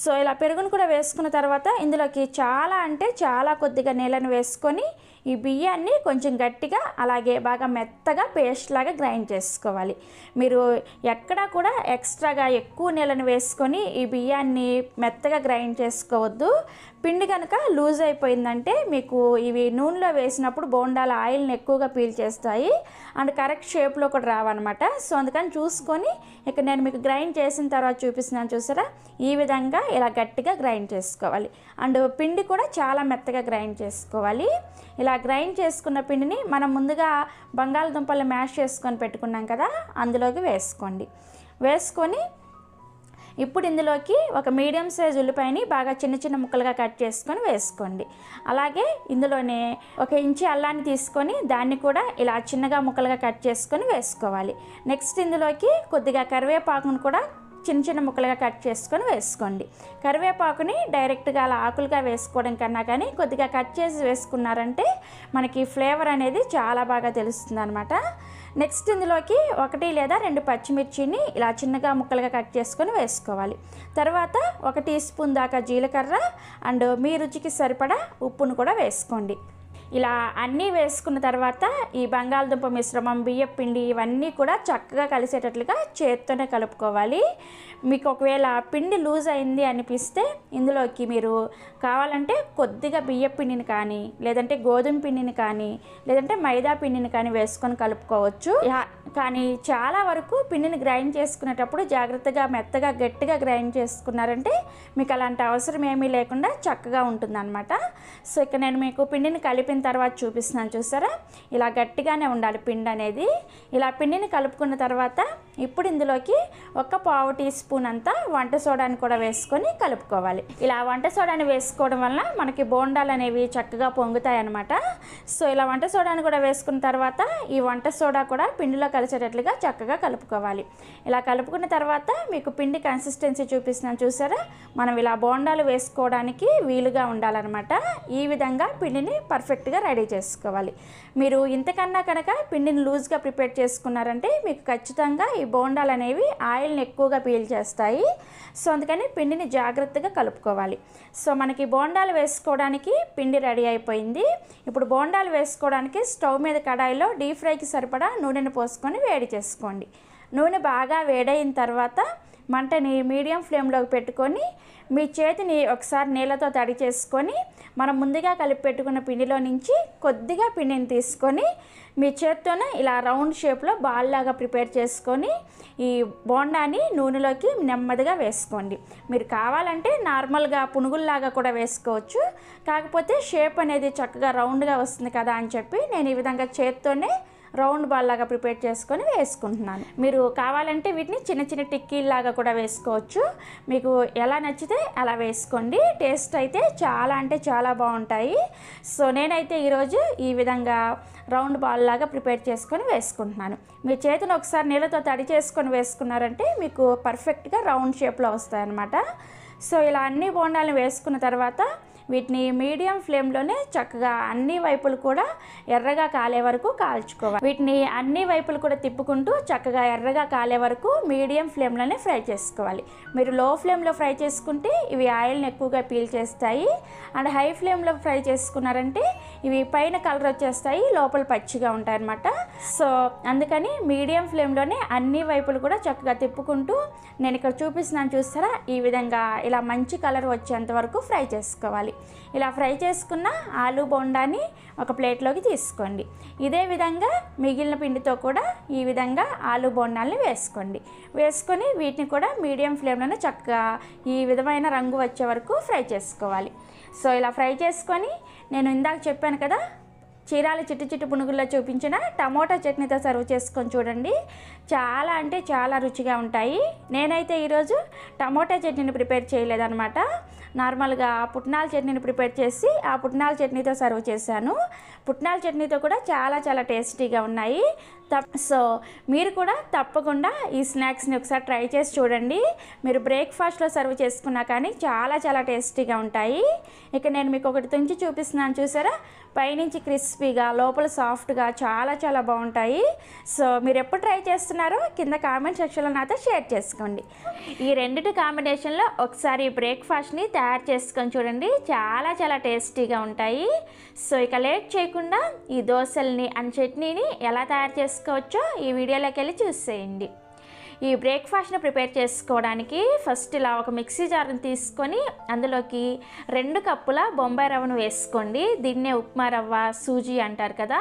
A: సో ఇలా పెరుగును కూడా వేసుకున్న తర్వాత ఇందులోకి చాలా అంటే చాలా కొద్దిగా నీళ్ళని వేసుకొని ఈ బియ్యాన్ని కొంచెం గట్టిగా అలాగే బాగా మెత్తగా పేస్ట్ లాగా గ్రైండ్ చేసుకోవాలి. మీరు ఎక్కడా కూడా ఎక్స్ట్రాగా ఎక్కువ నీళ్ళని వేసుకొని ఈ బియ్యాన్ని మెత్తగా గ్రైండ్ చేసుకోవద్దు. పిండి కనుక లూజ్ అయిపోయిందంటే మీకు ఇవి నూనెలో వేసినప్పుడు బోండాల ఆయిల్ని ఎక్కువగా పీల్చేస్తాయి అండ్ కరెక్ట్ షేప్లో కూడా రావన్నమాట. సో అందుకని చూసుకొని ఇక్కడ నేను మీకు గ్రైండ్ చేసిన తర్వాత చూపిస్తున్నాను చూసారా, ఈ విధంగా ఇలా గట్టిగా గ్రైండ్ చేసుకోవాలి. అండ్ పిండి కూడా చాలా మెత్తగా గ్రైండ్ చేసుకోవాలి. ఇలా గ్రైండ్ చేసుకున్న పిండిని మనం ముందుగా బంగాళదుంపలు మ్యాష్ చేసుకొని పెట్టుకున్నాం కదా, అందులోకి వేసుకోండి. వేసుకొని ఇప్పుడు ఇందులోకి ఒక మీడియం సైజ్ ఉల్లిపాయని బాగా చిన్న చిన్న ముక్కలుగా కట్ చేసుకొని వేసుకోండి. అలాగే ఇందులోనే 1 ఇంచు అల్లాన్ని తీసుకొని దాన్ని కూడా ఇలా చిన్నగా ముక్కలుగా కట్ చేసుకొని వేసుకోవాలి. నెక్స్ట్ ఇందులోకి కొద్దిగా కరివేపాకును కూడా చిన్న చిన్న ముక్కలుగా కట్ చేసుకొని వేసుకోండి. కరివేపాకుని డైరెక్ట్గా అలా ఆకులుగా వేసుకోవడం కన్నా కానీ కొద్దిగా కట్ చేసి వేసుకున్నారంటే మనకి ఫ్లేవర్ అనేది చాలా బాగా తెలుస్తుంది అనమాట. నెక్స్ట్ ఇందులోకి 1 లేదా 2 పచ్చిమిర్చిని ఇలా చిన్నగా ముక్కలుగా కట్ చేసుకొని వేసుకోవాలి. తర్వాత 1 టీ స్పూన్ దాకా జీలకర్ర అండ్ మీ రుచికి సరిపడా ఉప్పును కూడా వేసుకోండి. ఇలా అన్నీ వేసుకున్న తర్వాత ఈ బంగాళదుంప మిశ్రమం, బియ్యం పిండి ఇవన్నీ కూడా చక్కగా కలిసేటట్లుగా చేత్తోనే కలుపుకోవాలి. మీకు ఒకవేళ పిండి లూజ్ అయింది అనిపిస్తే ఇందులోకి మీరు కావాలంటే కొద్దిగా బియ్యం పిండిని కానీ, లేదంటే గోధుమ పిండిని కానీ, లేదంటే మైదా పిండిని కానీ వేసుకొని కలుపుకోవచ్చు. కానీ చాలా వరకు పిండిని గ్రైండ్ చేసుకునేటప్పుడు జాగ్రత్తగా మెత్తగా గట్టిగా గ్రైండ్ చేసుకున్నారంటే మీకు అలాంటి అవసరం ఏమీ లేకుండా చక్కగా ఉంటుందన్నమాట. సో ఇక నేను మీకు పిండిని కలిపిన తర్వాత చూపిస్తున్నాను, చూసారా? ఇలా గట్టిగానే ఉండాలి పిండి అనేది. ఇలా పిండిని కలుపుకున్న తర్వాత ఇప్పుడు ఇందులోకి 1 పావు టీ స్పూన్ అంతా వంట సోడాని కూడా వేసుకొని కలుపుకోవాలి. ఇలా వంట సోడాని వేసుకోవడం వల్ల మనకి బోండాలు అనేవి చక్కగా పొంగుతాయి అన్నమాట. సో ఇలా వంట సోడాని కూడా వేసుకున్న తర్వాత ఈ వంట సోడా కూడా పిండిలో కలిసేటట్లుగా చక్కగా కలుపుకోవాలి. ఇలా కలుపుకున్న తర్వాత మీకు పిండి కన్సిస్టెన్సీ చూపిస్తున్నాను, చూసారా? మనం ఇలా బోండాలు వేసుకోవడానికి వీలుగా ఉండాలన్నమాట. ఈ విధంగా పిండిని పర్ఫెక్ట్గా రెడీ చేసుకోవాలి. మీరు ఇంతకన్నా కనుక పిండిని లూజ్గా ప్రిపేర్ చేసుకున్నారంటే మీకు ఖచ్చితంగా ఈ బోండాలు అనేవి ఆయిల్ని ఎక్కువగా పీల్చేస్తాయి. సో అందుకని పిండిని జాగ్రత్తగా కలుపుకోవాలి. సో మనకి బోండాలు వేసుకోవడానికి పిండి రెడీ అయిపోయింది. ఇప్పుడు బోండాలు వేసుకోవడానికి స్టవ్ మీద కడాయిలో డీప్ ఫ్రైకి సరిపడా నూనెను పోసుకొని వేడి చేసుకోండి. నూనె బాగా వేడైన తర్వాత మంటని మీడియం ఫ్లేమ్లోకి పెట్టుకొని మీ చేతిని ఒకసారి నీళ్ళతో తడి చేసుకొని మనం ముందుగా కలిపి పెట్టుకున్న పిండిలో నుంచి కొద్దిగా పిండిని తీసుకొని మీ చేత్తోనే ఇలా రౌండ్ షేప్లో బాల్ లాగా ప్రిపేర్ చేసుకొని ఈ బోండాని నూనెలోకి నెమ్మదిగా వేసుకోండి. మీరు కావాలంటే నార్మల్గా పునుగుల్లాగా కూడా వేసుకోవచ్చు. కాకపోతే షేప్ అనేది చక్కగా రౌండ్గా వస్తుంది కదా అని చెప్పి నేను ఈ విధంగా చేత్తోనే రౌండ్ బాల్ లాగా ప్రిపేర్ చేసుకొని వేసుకుంటున్నాను. మీరు కావాలంటే వీటిని చిన్న చిన్న టిక్కీలాగా కూడా వేసుకోవచ్చు. మీకు ఎలా నచ్చితే అలా వేసుకోండి. టేస్ట్ అయితే చాలా అంటే చాలా బాగుంటాయి. సో నేనైతే ఈరోజు ఈ విధంగా రౌండ్ బాల్ లాగా ప్రిపేర్ చేసుకొని వేసుకుంటున్నాను. మీ చేతిని ఒకసారి నీళ్ళతో తడి చేసుకొని వేసుకున్నారంటే మీకు పర్ఫెక్ట్గా రౌండ్ షేప్లో వస్తాయన్నమాట. సో ఇలా అన్ని బోండాలను వేసుకున్న తర్వాత వీటిని మీడియం ఫ్లేమ్లోనే చక్కగా అన్ని వైపులు కూడా ఎర్రగా కాలే వరకు కాల్చుకోవాలి. వీటిని అన్ని వైపులు కూడా తిప్పుకుంటూ చక్కగా ఎర్రగా కాలే వరకు మీడియం ఫ్లేమ్లోనే ఫ్రై చేసుకోవాలి. మీరు లో ఫ్లేమ్లో ఫ్రై చేసుకుంటే ఇవి ఆయిల్ని ఎక్కువగా పీల్చేస్తాయి. అండ్ హై ఫ్లేమ్లో ఫ్రై చేసుకున్నారంటే ఇవి పైన కలర్ వచ్చేస్తాయి, లోపల పచ్చిగా ఉంటాయి అన్నమాట. సో అందుకని మీడియం ఫ్లేమ్లోనే అన్ని వైపులు కూడా చక్కగా తిప్పుకుంటూ నేను ఇక్కడ చూపిస్తున్నాను, చూస్తారా? ఈ విధంగా ఇలా మంచి కలర్ వచ్చేంత వరకు ఫ్రై చేసుకోవాలి. ఇలా ఫ్రై చేసుకున్న ఆలు బోండాని ఒక ప్లేట్లోకి తీసుకోండి. ఇదే విధంగా మిగిలిన పిండితో కూడా ఈ విధంగా ఆలు బోండాలని వేసుకొని వీటిని కూడా మీడియం ఫ్లేమ్లోనే చక్కగా ఈ విధమైన రంగు వచ్చే వరకు ఫ్రై చేసుకోవాలి. సో ఇలా ఫ్రై చేసుకొని నేను ఇందాక చెప్పాను కదా, చీరాల చిట్టి చిట్టి పునుగుల్లో చూపించిన టమోటా చట్నీతో సర్వ్ చేసుకొని చూడండి. చాలా అంటే చాలా రుచిగా ఉంటాయి. నేనైతే ఈరోజు టమోటా చట్నీని ప్రిపేర్ చేయలేదన్నమాట. నార్మల్గా పుట్నాల చట్నీని ప్రిపేర్ చేసి ఆ పుట్నాల చట్నీతో సర్వ్ చేశాను. పుట్నాల చట్నీతో కూడా చాలా చాలా టేస్టీగా ఉన్నాయి. సో మీరు కూడా తప్పకుండా ఈ స్నాక్స్ని ఒకసారి ట్రై చేసి చూడండి. మీరు బ్రేక్ఫాస్ట్లో సర్వ్ చేసుకున్నా కానీ చాలా చాలా టేస్టీగా ఉంటాయి. ఇక నేను మీకు ఒకటి తుంచి చూపిస్తున్నాను, చూసారా? పైనుంచి క్రిస్పీగా లోపల సాఫ్ట్గా చాలా చాలా బాగుంటాయి. సో మీరు ఎప్పుడు ట్రై చేస్తున్నారో కింద కామెంట్ సెక్షన్లో నాతో షేర్ చేసుకోండి. ఈ రెండిటి కాంబినేషన్లో ఒకసారి బ్రేక్ఫాస్ట్ని తయారు చేసుకొని చూడండి, చాలా చాలా టేస్టీగా ఉంటాయి. సో ఇక లేట్ చేయకుండా ఈ దోశల్ని అండ్ చట్నీని ఎలా తయారు చేసుకోవచ్చో ఈ వీడియోలోకి వెళ్ళి చూసేయండి. ఈ బ్రేక్ఫాస్ట్ని ప్రిపేర్ చేసుకోవడానికి ఫస్ట్ ఇలా ఒక మిక్సీ జార్ని తీసుకొని అందులోకి 2 కప్పుల బొంబాయి రవ్వను వేసుకోండి. దీన్నే ఉప్మా రవ్వ, సూజీ అంటారు కదా.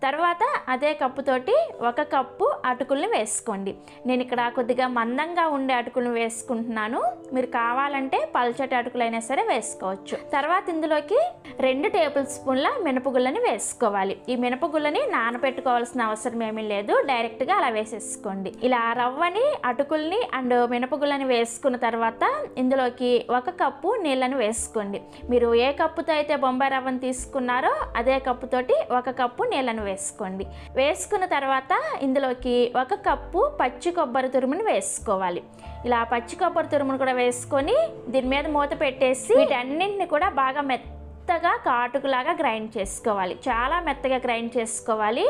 A: తర్వాత అదే కప్పుతోటి 1 కప్పు అటుకుల్ని వేసుకోండి. నేను ఇక్కడ కొద్దిగా మందంగా ఉండే అటుకులను వేసుకుంటున్నాను. మీరు కావాలంటే పల్చటి అటుకులైనా సరే వేసుకోవచ్చు. తర్వాత ఇందులోకి 2 టేబుల్ స్పూన్ల మినపగుళ్ళని వేసుకోవాలి. ఈ మినపగుళ్ళని నానబెట్టుకోవాల్సిన అవసరం ఏమీ లేదు, డైరెక్ట్గా అలా వేసేసుకోండి. ఇలా రవ్వని రవ్వని, అటుకుల్ని అండ్ మినపగుళ్ళని వేసుకున్న తర్వాత ఇందులోకి 1 కప్పు నీళ్ళని వేసుకోండి. మీరు ఏ కప్పుతో అయితే బొంబాయి రవ్వని తీసుకున్నారో అదే కప్పుతోటి 1 కప్పు నీళ్ళని వేసుకోండి. వేసుకున్న తర్వాత ఇందులోకి 1 కప్పు పచ్చి కొబ్బరి తురుముని వేసుకోవాలి. ఇలా పచ్చి కొబ్బరి తురుమును కూడా వేసుకొని దీని మీద మూత పెట్టేసి వీటన్నింటిని కూడా బాగా మెత్తగా కాటుకులాగా గ్రైండ్ చేసుకోవాలి. చాలా మెత్తగా గ్రైండ్ చేసుకోవాలి.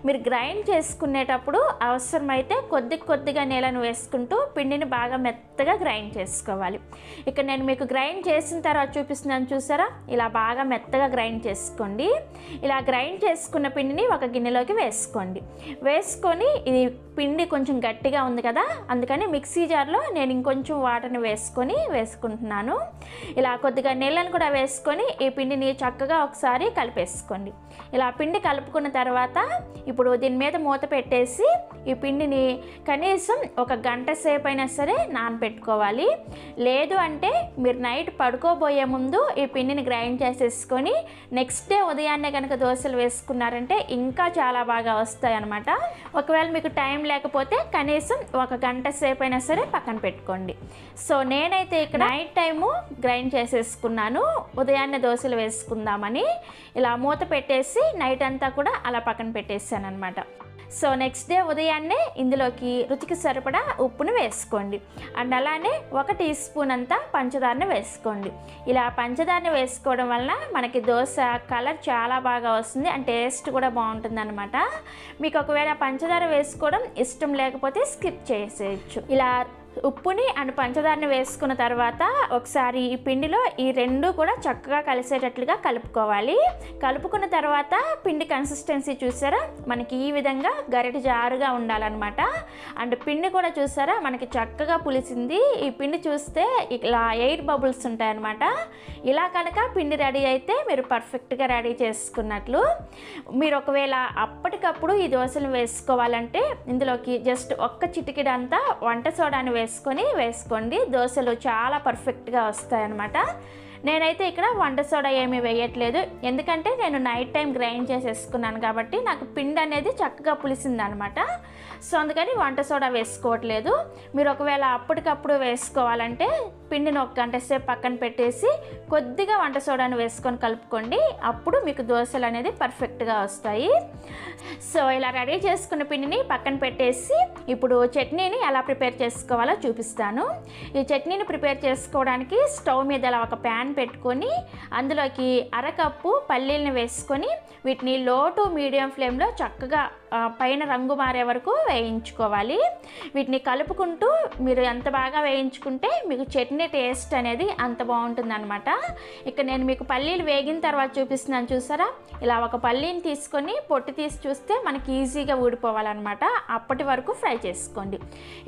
A: మీరు గ్రైండ్ చేసుకునేటప్పుడు అవసరమైతే కొద్దిగా నీళ్ళను వేసుకుంటూ పిండిని బాగా మెత్తగా గ్రైండ్ చేసుకోవాలి. ఇక్కడ నేను మీకు గ్రైండ్ చేసిన తర్వాత చూపిస్తున్నాను చూసారా, ఇలా బాగా మెత్తగా గ్రైండ్ చేసుకోండి. ఇలా గ్రైండ్ చేసుకున్న పిండిని ఒక గిన్నెలోకి వేసుకోండి. వేసుకొని ఇది పిండి కొంచెం గట్టిగా ఉంది కదా, అందుకని మిక్సీ జార్లో నేను ఇంకొంచెం వాటర్ని వేసుకుంటున్నాను. ఇలా కొద్దిగా నీళ్ళను కూడా వేసుకొని ఈ పిండిని చక్కగా ఒకసారి కలిపేసుకోండి. ఇలా పిండి కలుపుకున్న తర్వాత ఇప్పుడు దీని మీద మూత పెట్టేసి ఈ పిండిని కనీసం 1 గంట సేపు అయినా సరే నానబెట్టుకోవాలి. లేదు అంటే మీరు నైట్ పడుకోబోయే ముందు ఈ పిండిని గ్రైండ్ చేసేసుకొని నెక్స్ట్ డే ఉదయాన్నే కనుక దోశలు వేసుకున్నారంటే ఇంకా చాలా బాగా వస్తాయి అన్నమాట. ఒకవేళ మీకు టైం లేకపోతే కనీసం 1 గంట సేపు అయినా సరే పక్కన పెట్టుకోండి. సో నేనైతే ఇక్కడ నైట్ టైము గ్రైండ్ చేసేసుకున్నాను, ఉదయాన్నే దోశలు వేసుకుందామని. ఇలా మూత పెట్టేసి నైట్ అంతా కూడా అలా పక్కన పెట్టేసాను అనమాట. సో నెక్స్ట్ డే ఉదయాన్నే ఇందులోకి రుచికి సరిపడా ఉప్పును వేసుకోండి. అండ్ అలానే 1 టీ స్పూన్ అంతా పంచదారని వేసుకోండి. ఇలా పంచదారని వేసుకోవడం వల్ల మనకి దోశ కలర్ చాలా బాగా వస్తుంది అండ్ టేస్ట్ కూడా బాగుంటుంది అనమాట. మీకు ఒకవేళ పంచదార వేసుకోవడం ఇష్టం లేకపోతే స్కిప్ చేసేయచ్చు. ఇలా ఉప్పుని అండ్ పంచదారని వేసుకున్న తర్వాత ఒకసారి ఈ పిండిలో ఈ రెండు కూడా చక్కగా కలిసేటట్లుగా కలుపుకోవాలి. కలుపుకున్న తర్వాత పిండి కన్సిస్టెన్సీ చూసారా, మనకి ఈ విధంగా గరిటె జారుగా ఉండాలన్నమాట. అండ్ పిండి కూడా చూసారా మనకి చక్కగా పులిసింది. ఈ పిండి చూస్తే ఇలా ఎయిర్ బబుల్స్ ఉంటాయన్నమాట. ఇలా కనుక పిండి రెడీ అయితే మీరు పర్ఫెక్ట్గా రెడీ చేసుకున్నట్లు. మీరు ఒకవేళ అప్పటికప్పుడు ఈ దోశలు వేసుకోవాలంటే ఇందులోకి జస్ట్ 1 చిటికెడు అంతా వంట సోడాని వేసుకోండి. దోశలు చాలా పర్ఫెక్ట్గా వస్తాయన్నమాట. నేనైతే ఇక్కడ వంట సోడా ఏమీ వేయట్లేదు, ఎందుకంటే నేను నైట్ టైం గ్రైండ్ చేసేసుకున్నాను కాబట్టి నాకు పిండి అనేది చక్కగా పులిసింది అనమాట. సో అందుకని వంట సోడా వేసుకోవట్లేదు. మీరు ఒకవేళ అప్పటికప్పుడు వేసుకోవాలంటే పిండిని 1 గంట సేపు పక్కన పెట్టేసి కొద్దిగా వంట సోడాను వేసుకొని కలుపుకోండి. అప్పుడు మీకు దోశలు అనేది పర్ఫెక్ట్గా వస్తాయి. సో ఇలా రెడీ చేసుకున్న పిండిని పక్కన పెట్టేసి ఇప్పుడు చట్నీని ఎలా ప్రిపేర్ చేసుకోవాలో చూపిస్తాను. ఈ చట్నీని ప్రిపేర్ చేసుకోవడానికి స్టవ్ మీద ఇలా ఒక ప్యాన్ పెట్టుకొని అందులోకి 1/2 కప్పు పల్లీలను వేసుకొని వీటిని లో టు మీడియం ఫ్లేమ్లో చక్కగా పైన రంగు మారే వరకు వేయించుకోవాలి. వీటిని కలుపుకుంటూ మీరు ఎంత బాగా వేయించుకుంటే మీకు చట్నీ టేస్ట్ అనేది అంత బాగుంటుంది అనమాట. ఇక్కడ నేను మీకు పల్లీలు వేగిన తర్వాత చూపిస్తున్నాను చూసారా, ఇలా ఒక పల్లీని తీసుకొని పొట్టు తీసి చూస్తే మనకి ఈజీగా ఊడిపోవాలన్నమాట. అప్పటి వరకు ఫ్రై చేసుకోండి.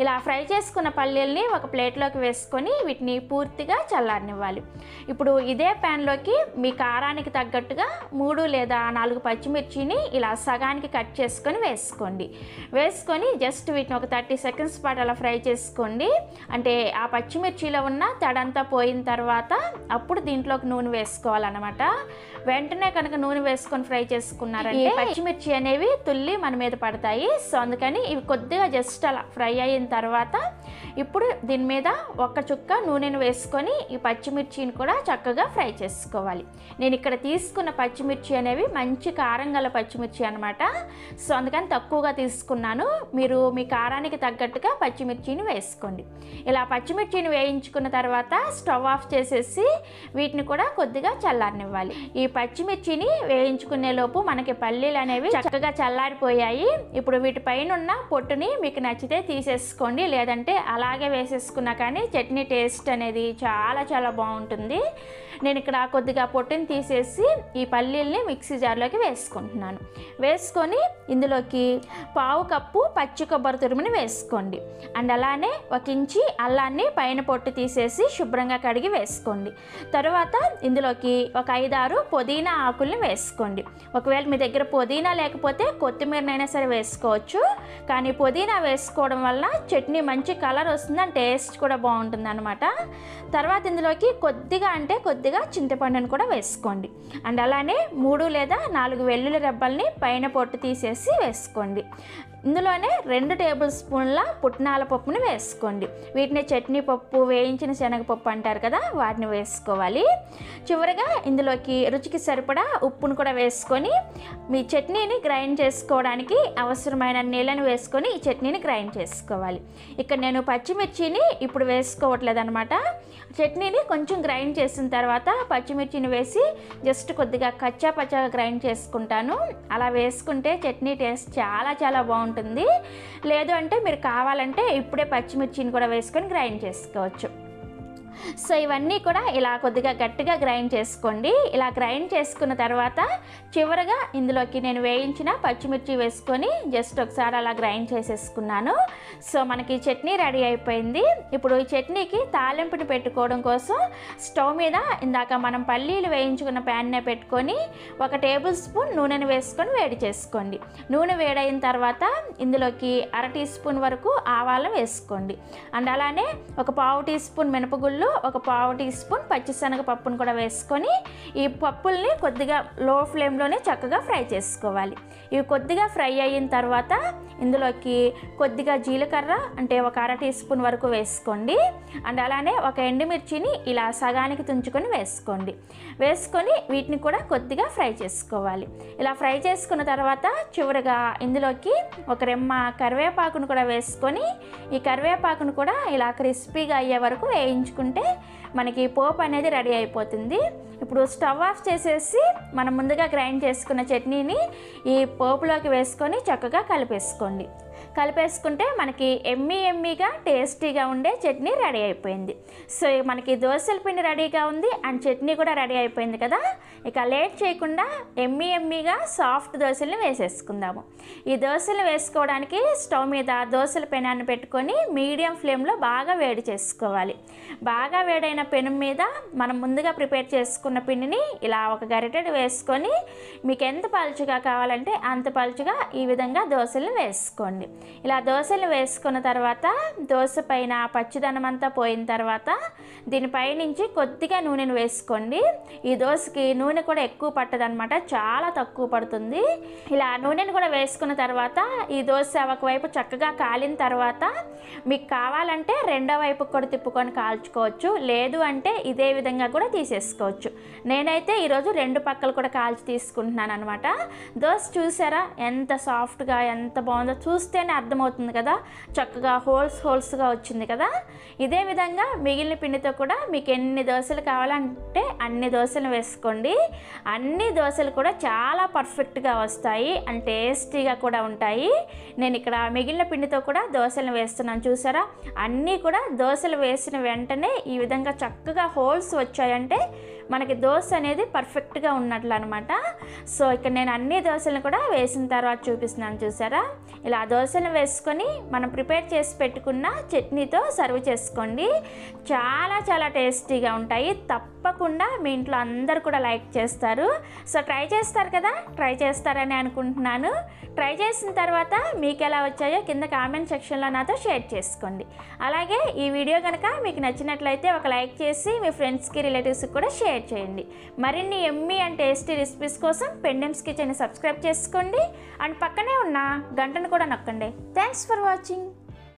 A: ఇలా ఫ్రై చేసుకున్న పల్లీల్ని ఒక ప్లేట్లోకి వేసుకొని వీటిని పూర్తిగా చల్లారనివ్వాలి. ఇప్పుడు ఇదే ప్యాన్లోకి మీ కారానికి తగ్గట్టుగా 3 లేదా 4 పచ్చిమిర్చిని ఇలా సగానికి కట్ చేసుకొని వేసుకొని జస్ట్ వీటిని ఒక 30 సెకండ్స్ పాటు అలా ఫ్రై చేసుకోండి. అంటే ఆ పచ్చిమిర్చిలో ఉన్న తడంతా పోయిన తర్వాత అప్పుడు దీంట్లోకి నూనె వేసుకోవాలన్నమాట. వెంటనే కనుక నూనె వేసుకొని ఫ్రై చేసుకున్నారంటే పచ్చిమిర్చి అనేవి తుల్లి మన మీద పడతాయి. సో అందుకని ఇవి కొద్దిగా జస్ట్ అలా ఫ్రై అయిన తర్వాత ఇప్పుడు దీని మీద 1 చుక్క నూనెను వేసుకొని ఈ పచ్చిమిర్చిని కూడా చక్కగా ఫ్రై చేసుకోవాలి. నేను ఇక్కడ తీసుకున్న పచ్చిమిర్చి అనేవి మంచి కారం గల పచ్చిమిర్చి అనమాట. సో అందుకని తక్కువగా తీసుకున్నాను. మీరు మీ కారానికి తగ్గట్టుగా పచ్చిమిర్చిని వేసుకోండి. ఇలా పచ్చిమిర్చిని వేయించుకున్న తర్వాత స్టవ్ ఆఫ్ చేసేసి వీటిని కూడా కొద్దిగా చల్లారనివ్వాలి. ఈ పచ్చిమిర్చిని వేయించుకునే లోపు మనకి పల్లీలు అనేవి చక్కగా చల్లారిపోయాయి. ఇప్పుడు వీటి పైన ఉన్న పొట్టుని మీకు నచ్చితే తీసేసుకోండి, లేదంటే అలాగే వేసేసుకున్నా కానీ చట్నీ టేస్ట్ అనేది చాలా చాలా బాగుంటుంది. నేను ఇక్కడ కొద్దిగా పొట్టుని తీసేసి ఈ పల్లీల్ని మిక్సీ జార్లోకి వేసుకుంటున్నాను. వేసుకొని ఇందులోకి 1/2 కప్పు పచ్చి కొబ్బరి తురుముని వేసుకోండి. అండ్ అలానే 1 ఇంచి అల్లాన్ని పైన పొట్టు తీసేసి శుభ్రంగా కడిగి వేసుకోండి. తర్వాత ఇందులోకి ఒక 5-6 పుదీనా ఆకుల్ని వేసుకోండి. ఒకవేళ మీ దగ్గర పుదీనా లేకపోతే కొత్తిమీరనైనా సరే వేసుకోవచ్చు, కానీ పుదీనా వేసుకోవడం వల్ల చట్నీ మంచి కలర్ వస్తుంది అండ్ టేస్ట్ కూడా బాగుంటుంది అనమాట. తర్వాత ఇందులోకి కొద్దిగా చింతపండుని కూడా వేసుకోండి. అండ్ అలానే 3 లేదా 4 వెల్లుల్లి రెబ్బల్ని పైన పొట్టు తీసేసి వేసుకోండి. ఇందులోనే 2 టేబుల్ స్పూన్ల పుట్నాల పప్పుని వేసుకోండి. వీటిని చట్నీ పప్పు, వేయించిన శనగపప్పు అంటారు కదా, వాటిని వేసుకోవాలి. చివరిగా ఇందులోకి రుచికి సరిపడా ఉప్పును కూడా వేసుకొని మీ చట్నీని గ్రైండ్ చేసుకోవడానికి అవసరమైన నీళ్ళని వేసుకొని ఈ చట్నీని గ్రైండ్ చేసుకోవాలి. ఇక్కడ నేను పచ్చిమిర్చిని ఇప్పుడు వేసుకోవట్లేదు అనమాట. చట్నీని కొంచెం గ్రైండ్ చేసిన తర్వాత పచ్చిమిర్చిని వేసి జస్ట్ కొద్దిగా కచ్చా పచ్చాగా గ్రైండ్ చేసుకుంటాను. అలా వేసుకుంటే చట్నీ టేస్ట్ చాలా చాలా బాగుంటుంది. లేదు అంటే మీరు కావాలంటే ఇప్పుడే పచ్చిమిర్చిని కూడా వేసుకొని గ్రైండ్ చేసుకోవచ్చు. సో ఇవన్నీ కూడా ఇలా కొద్దిగా గట్టిగా గ్రైండ్ చేసుకోండి. ఇలా గ్రైండ్ చేసుకున్న తర్వాత చివరగా ఇందులోకి నేను వేయించిన పచ్చిమిర్చి వేసుకొని జస్ట్ ఒకసారి అలా గ్రైండ్ చేసేసుకున్నాను. సో మనకి చట్నీ రెడీ అయిపోయింది. ఇప్పుడు ఈ చట్నీకి తాలింపుని పెట్టుకోవడం కోసం స్టవ్ మీద ఇందాక మనం పల్లీలు వేయించుకున్న ప్యాన్నే పెట్టుకొని 1 టేబుల్ స్పూన్ నూనెని వేసుకొని వేడి చేసుకోండి. నూనె వేడైన తర్వాత ఇందులోకి 1/2 టీ స్పూన్ వరకు ఆవాలు వేసుకోండి. అండ్ అలానే 1/4 టీ స్పూన్ మినపగుళ్ళు, 1/4 టీ స్పూన్ పచ్చిశనగపప్పును కూడా వేసుకొని ఈ పప్పుల్ని కొద్దిగా లో ఫ్లేమ్లోనే చక్కగా ఫ్రై చేసుకోవాలి. ఇవి కొద్దిగా ఫ్రై అయిన తర్వాత ఇందులోకి కొద్దిగా జీలకర్ర అంటే 1/2 టీ స్పూన్ వరకు వేసుకోండి. అండ్ అలానే 1 ఎండుమిర్చిని ఇలా సగానికి తుంచుకొని వేసుకోండి. వేసుకొని వీటిని కూడా కొద్దిగా ఫ్రై చేసుకోవాలి. ఇలా ఫ్రై చేసుకున్న తర్వాత చివరిగా ఇందులోకి 1 రెమ్మ కరివేపాకును కూడా వేసుకొని ఈ కరివేపాకును కూడా ఇలా క్రిస్పీగా అయ్యే వరకు వేయించుకుంటే మనకి పోపు అనేది రెడీ అయిపోతుంది. ఇప్పుడు స్టవ్ ఆఫ్ చేసేసి మనం ముందుగా గ్రైండ్ చేసుకున్న చట్నీని ఈ పోపులోకి వేసుకొని చక్కగా కలిపేసుకోండి. కలిపేసుకుంటే మనకి ఎమ్మీగా టేస్టీగా ఉండే చట్నీ రెడీ అయిపోయింది. సో మనకి దోసల పిండి రెడీగా ఉంది అండ్ చట్నీ కూడా రెడీ అయిపోయింది కదా. ఇక లేట్ చేయకుండా ఎమ్మీగా సాఫ్ట్ దోశల్ని వేసేసుకుందాము. ఈ దోశలు వేసుకోవడానికి స్టవ్ మీద దోశల పెనాన్ని పెట్టుకొని మీడియం ఫ్లేమ్లో బాగా వేడి చేసుకోవాలి. బాగా వేడైన పెనం మీద మనం ముందుగా ప్రిపేర్ చేసుకున్న పిండిని ఇలా 1 గరిటెడు వేసుకొని మీకు ఎంత పలుచగా కావాలంటే అంత పలుచగా ఈ విధంగా దోశలు వేసుకోండి. ఇలా దోశలు వేసుకున్న తర్వాత దోశ పైన పచ్చిదనం అంతా పోయిన తర్వాత దీనిపై నుంచి కొద్దిగా నూనెను వేసుకోండి. ఈ దోశకి నూనె కూడా ఎక్కువ పట్టదనమాట, చాలా తక్కువ పడుతుంది. ఇలా నూనెను కూడా వేసుకున్న తర్వాత ఈ దోశ ఒకవైపు చక్కగా కాలిన తర్వాత మీకు కావాలంటే రెండో వైపు కూడా తిప్పుకొని కాల్చుకోవచ్చు. లేదు అంటే ఇదే విధంగా కూడా తీసేసుకోవచ్చు. నేనైతే ఈరోజు 2 పక్కలు కూడా కాల్చి తీసుకుంటున్నాను అనమాట. దోశ చూసారా ఎంత సాఫ్ట్గా ఎంత బాగుందో, చూస్తేనే అర్థమవుతుంది కదా, చక్కగా హోల్స్గా వచ్చింది కదా. ఇదే విధంగా మిగిలిన పిండితో కూడా మీకు ఎన్ని దోశలు కావాలంటే అన్ని దోశలు వేసుకోండి. అన్ని దోశలు కూడా చాలా పర్ఫెక్ట్గా వస్తాయి అండ్ టేస్టీగా కూడా ఉంటాయి. నేను ఇక్కడ మిగిలిన పిండితో కూడా దోశలు వేస్తున్నాను చూసారా. అన్నీ కూడా దోశలు వేసిన వెంటనే ఈ విధంగా చక్కగా హోల్స్ వచ్చాయంటే మనకి దోశ అనేది పర్ఫెక్ట్గా ఉన్నట్లు అనమాట. సో ఇక్కడ నేను అన్ని దోశలను కూడా వేసిన తర్వాత చూపిస్తున్నాను చూసారా. ఇలా దోశలు వేసుకొని మనం ప్రిపేర్ చేసి పెట్టుకున్న చట్నీతో సర్వ్ చేసుకోండి. చాలా చాలా టేస్టీగా ఉంటాయి. తప్పకుండా మీ ఇంట్లో అందరు కూడా లైక్ చేస్తారు. సో ట్రై చేస్తారు కదా, ట్రై చేస్తారని అనుకుంటున్నాను. ట్రై చేసిన తర్వాత మీకు ఎలా వచ్చాయో కింద కామెంట్ సెక్షన్లో నాతో షేర్ చేసుకోండి. అలాగే ఈ వీడియో కనుక మీకు నచ్చినట్లయితే ఒక లైక్ చేసి మీ ఫ్రెండ్స్కి రిలేటివ్స్కి కూడా షేర్ చేయండి. మరిన్ని ఎమ్మీ అండ్ టేస్టీ రెసిపీస్ కోసం పెండెమ్స్ కిచెన్ని సబ్స్క్రైబ్ చేసుకోండి అండ్ పక్కనే ఉన్న గంటను కూడా నొక్కండి. Thanks for watching.